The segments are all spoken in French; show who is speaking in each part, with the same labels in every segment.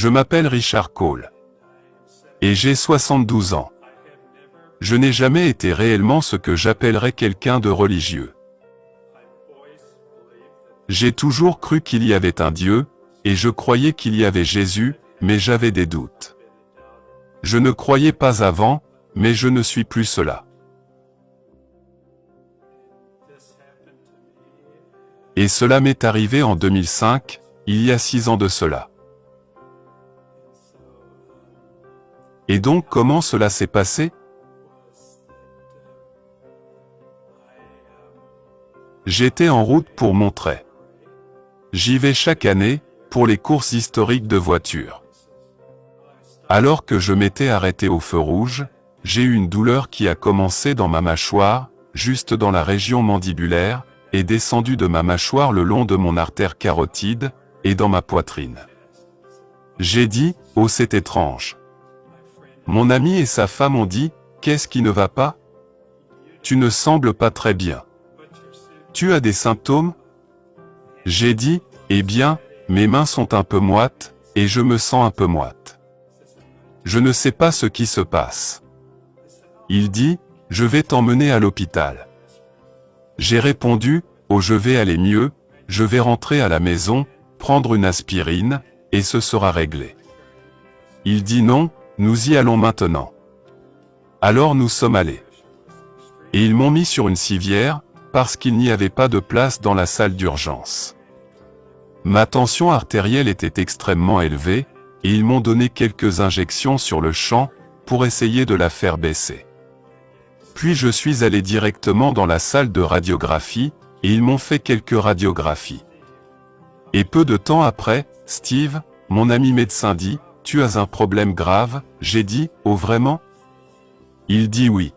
Speaker 1: Je m'appelle Richard Cole. Et j'ai 72 ans. Je n'ai jamais été réellement ce que j'appellerais quelqu'un de religieux. J'ai toujours cru qu'il y avait un Dieu, et je croyais qu'il y avait Jésus, mais j'avais des doutes. Je ne croyais pas avant, mais je ne suis plus cela. Et cela m'est arrivé en 2005, il y a 6 ans de cela. Et donc comment cela s'est passé? J'étais en route pour Monterey. J'y vais chaque année, pour les courses historiques de voitures. Alors que je m'étais arrêté au feu rouge, j'ai eu une douleur qui a commencé dans ma mâchoire, juste dans la région mandibulaire, et descendu de ma mâchoire le long de mon artère carotide, et dans ma poitrine. J'ai dit, oh c'est étrange. Mon ami et sa femme ont dit, qu'est-ce qui ne va pas? Tu ne sembles pas très bien. Tu as des symptômes? J'ai dit, eh bien, mes mains sont un peu moites, et je me sens un peu moite. Je ne sais pas ce qui se passe. Il dit, je vais t'emmener à l'hôpital. J'ai répondu, oh je vais aller mieux, je vais rentrer à la maison, prendre une aspirine, et ce sera réglé. Il dit non, nous y allons maintenant. Alors nous sommes allés. Et ils m'ont mis sur une civière, parce qu'il n'y avait pas de place dans la salle d'urgence. Ma tension artérielle était extrêmement élevée, et ils m'ont donné quelques injections sur le champ, pour essayer de la faire baisser. Puis je suis allé directement dans la salle de radiographie, et ils m'ont fait quelques radiographies. Et peu de temps après, Steve, mon ami médecin dit, tu as un problème grave, j'ai dit, oh vraiment? Il dit oui.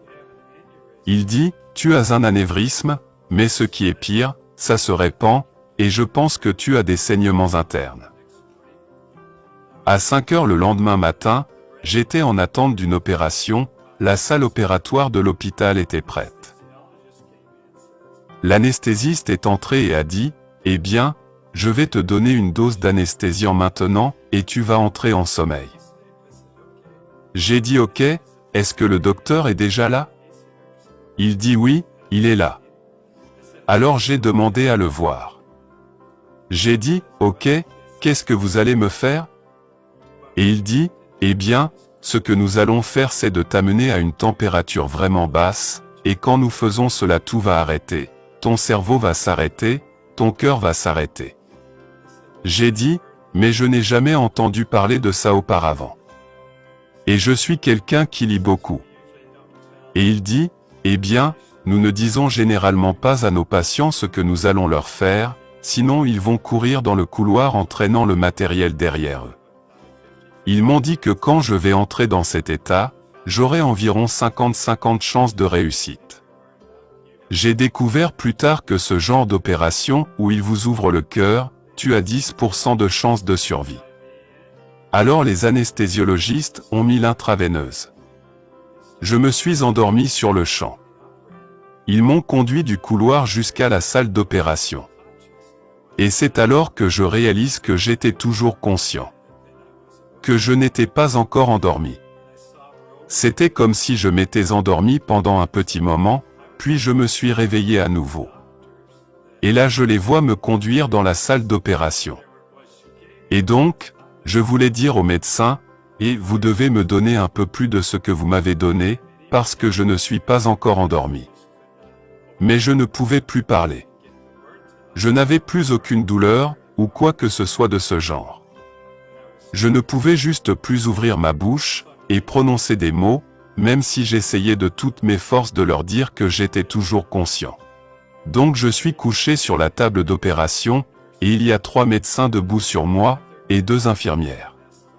Speaker 1: Il dit, tu as un anévrisme, mais ce qui est pire, ça se répand, et je pense que tu as des saignements internes. À 5 heures le lendemain matin, j'étais en attente d'une opération, la salle opératoire de l'hôpital était prête. L'anesthésiste est entré et a dit, eh bien, je vais te donner une dose d'anesthésiant maintenant, et tu vas entrer en sommeil. J'ai dit ok, est-ce que le docteur est déjà là? Il dit oui, il est là. Alors j'ai demandé à le voir. J'ai dit, ok, qu'est-ce que vous allez me faire? Et il dit, eh bien, ce que nous allons faire c'est de t'amener à une température vraiment basse, et quand nous faisons cela tout va arrêter, ton cerveau va s'arrêter, ton cœur va s'arrêter. J'ai dit, mais je n'ai jamais entendu parler de ça auparavant. Et je suis quelqu'un qui lit beaucoup. Et il dit, eh bien, nous ne disons généralement pas à nos patients ce que nous allons leur faire, sinon ils vont courir dans le couloir en traînant le matériel derrière eux. Ils m'ont dit que quand je vais entrer dans cet état, j'aurai environ 50-50 chances de réussite. J'ai découvert plus tard que ce genre d'opération où ils vous ouvrent le cœur, tu as 10% de chances de survie. Alors les anesthésiologistes ont mis l'intraveineuse. Je me suis endormi sur le champ. Ils m'ont conduit du couloir jusqu'à la salle d'opération. Et c'est alors que je réalise que j'étais toujours conscient. Que je n'étais pas encore endormi. C'était comme si je m'étais endormi pendant un petit moment, puis je me suis réveillé à nouveau. Et là je les vois me conduire dans la salle d'opération. Et donc, je voulais dire au médecin, et vous devez me donner un peu plus de ce que vous m'avez donné, parce que je ne suis pas encore endormi. Mais je ne pouvais plus parler. Je n'avais plus aucune douleur, ou quoi que ce soit de ce genre. Je ne pouvais juste plus ouvrir ma bouche, et prononcer des mots, même si j'essayais de toutes mes forces de leur dire que j'étais toujours conscient. Donc je suis couché sur la table d'opération, et il y a 3 médecins debout sur moi, et 2 infirmières.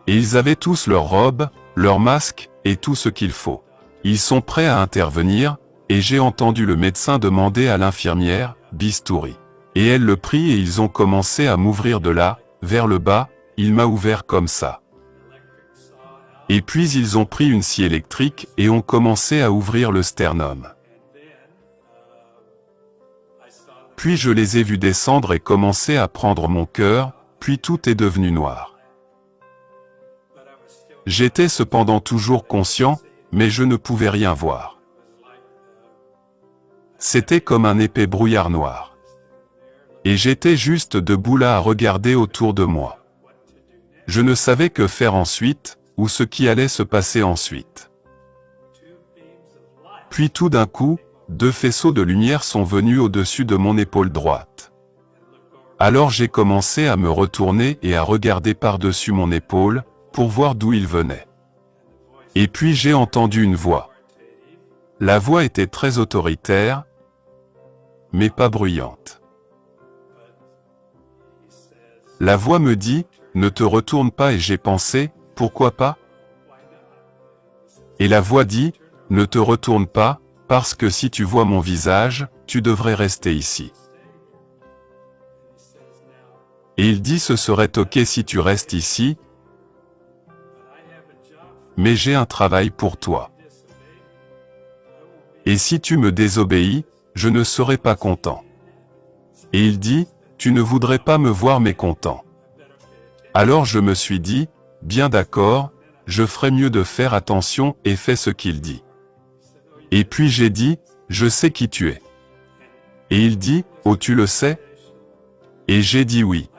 Speaker 1: Et ils avaient tous leurs robes, leurs masques, et tout ce qu'il faut. Ils sont prêts à intervenir, et j'ai entendu le médecin demander à l'infirmière, bistouri. Et elle le prit et ils ont commencé à m'ouvrir de là, vers le bas, il m'a ouvert comme ça. Et puis ils ont pris une scie électrique et ont commencé à ouvrir le sternum. Puis je les ai vus descendre et commencer à prendre mon cœur, puis tout est devenu noir. J'étais cependant toujours conscient, mais je ne pouvais rien voir. C'était comme un épais brouillard noir. Et j'étais juste debout là à regarder autour de moi. Je ne savais que faire ensuite, ou ce qui allait se passer ensuite. Puis tout d'un coup, 2 faisceaux de lumière sont venus au-dessus de mon épaule droite. Alors j'ai commencé à me retourner et à regarder par-dessus mon épaule, pour voir d'où ils venaient. Et puis j'ai entendu une voix. La voix était très autoritaire, mais pas bruyante. La voix me dit, ne te retourne pas, et j'ai pensé, pourquoi pas? Et la voix dit, ne te retourne pas, parce que si tu vois mon visage, tu devrais rester ici. Et il dit, ce serait ok si tu restes ici, mais j'ai un travail pour toi. Et si tu me désobéis, je ne serai pas content. Et il dit, tu ne voudrais pas me voir mécontent. Alors je me suis dit, bien d'accord, je ferai mieux de faire attention et fais ce qu'il dit. Et puis j'ai dit, je sais qui tu es. Et il dit, oh tu le sais? Et j'ai dit oui.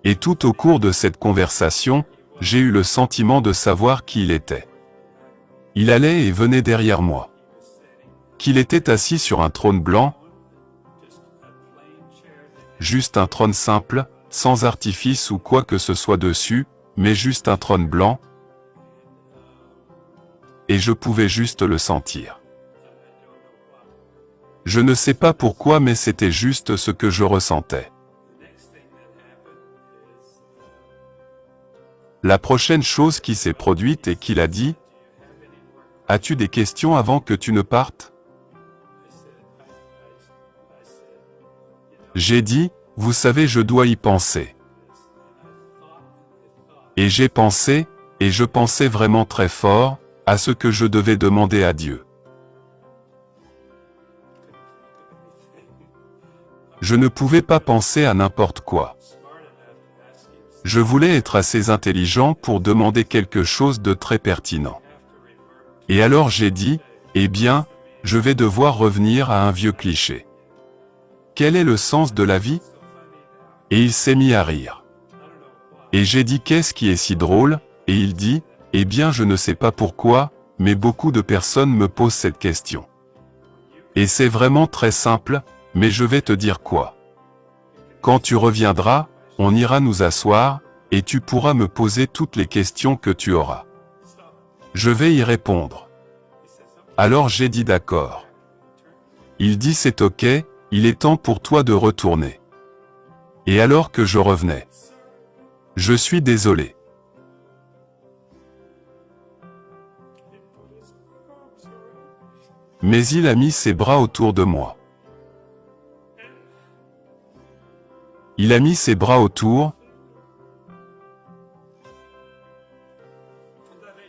Speaker 1: Et tout au cours de cette conversation, j'ai eu le sentiment de savoir qui il était. Il allait et venait derrière moi. Qu'il était assis sur un trône blanc, juste un trône simple, sans artifice ou quoi que ce soit dessus, mais juste un trône blanc, et je pouvais juste le sentir. Je ne sais pas pourquoi, mais c'était juste ce que je ressentais. La prochaine chose qui s'est produite est qu'il a dit, « As-tu des questions avant que tu ne partes ?» J'ai dit, « Vous savez, je dois y penser. » Et j'ai pensé, et je pensais vraiment très fort, à ce que je devais demander à Dieu. Je ne pouvais pas penser à n'importe quoi. Je voulais être assez intelligent pour demander quelque chose de très pertinent. Et alors j'ai dit, eh bien, je vais devoir revenir à un vieux cliché. Quel est le sens de la vie? Et il s'est mis à rire. Et j'ai dit, qu'est-ce qui est si drôle? Et il dit, eh bien je ne sais pas pourquoi, mais beaucoup de personnes me posent cette question. Et c'est vraiment très simple, mais je vais te dire quoi. Quand tu reviendras, on ira nous asseoir, et tu pourras me poser toutes les questions que tu auras. Je vais y répondre. Alors j'ai dit d'accord. Il dit c'est ok, il est temps pour toi de retourner. Et alors que je revenais. Je suis désolé. Mais il a mis ses bras autour de moi. Il a mis ses bras autour,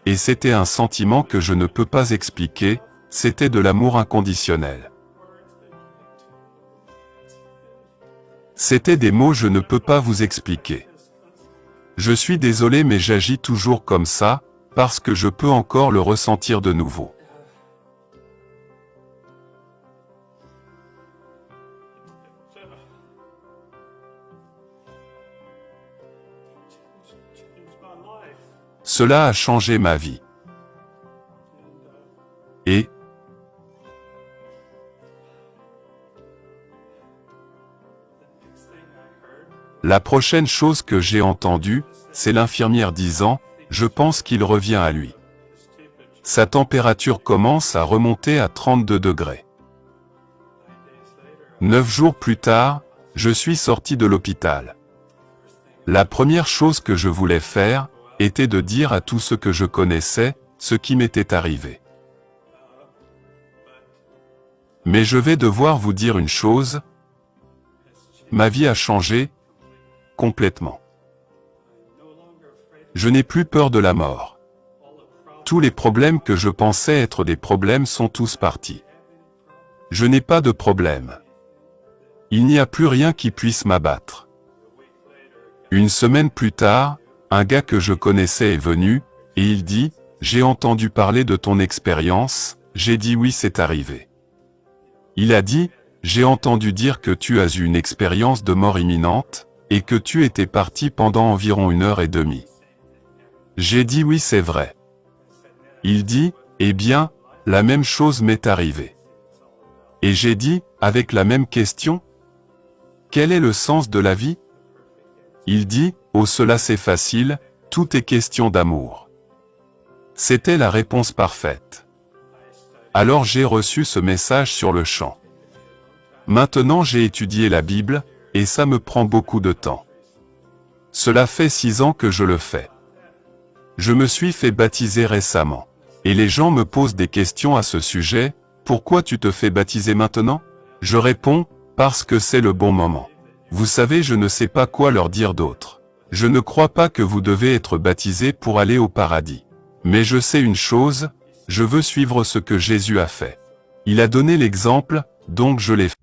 Speaker 1: et c'était un sentiment que je ne peux pas expliquer, c'était de l'amour inconditionnel. C'était des mots je ne peux pas vous expliquer. Je suis désolé mais j'agis toujours comme ça, parce que je peux encore le ressentir de nouveau. Cela a changé ma vie. Et la prochaine chose que j'ai entendue, c'est l'infirmière disant, je pense qu'il revient à lui. Sa température commence à remonter à 32 degrés. 9 jours plus tard, je suis sorti de l'hôpital. La première chose que je voulais faire, était de dire à tous ceux que je connaissais, ce qui m'était arrivé. Mais je vais devoir vous dire une chose. Ma vie a changé, complètement. Je n'ai plus peur de la mort. Tous les problèmes que je pensais être des problèmes sont tous partis. Je n'ai pas de problème. Il n'y a plus rien qui puisse m'abattre. Une semaine plus tard, un gars que je connaissais est venu, Et il dit, j'ai entendu parler de ton expérience, j'ai dit oui c'est arrivé. Il a dit, j'ai entendu dire que tu as eu une expérience de mort imminente, et que tu étais parti pendant environ 1h30. J'ai dit oui c'est vrai. Il dit, eh bien, la même chose m'est arrivée. Et j'ai dit, avec la même question, quel est le sens de la vie? Il dit, oh cela c'est facile, tout est question d'amour. C'était la réponse parfaite. Alors j'ai reçu ce message sur le champ. Maintenant j'ai étudié la Bible, et ça me prend beaucoup de temps. Cela fait 6 ans que je le fais. Je me suis fait baptiser récemment. Et les gens me posent des questions à ce sujet, pourquoi tu te fais baptiser maintenant? Je réponds, parce que c'est le bon moment. Vous savez, je ne sais pas quoi leur dire d'autre. Je ne crois pas que vous devez être baptisé pour aller au paradis. Mais je sais une chose, je veux suivre ce que Jésus a fait. Il a donné l'exemple, donc je l'ai fait.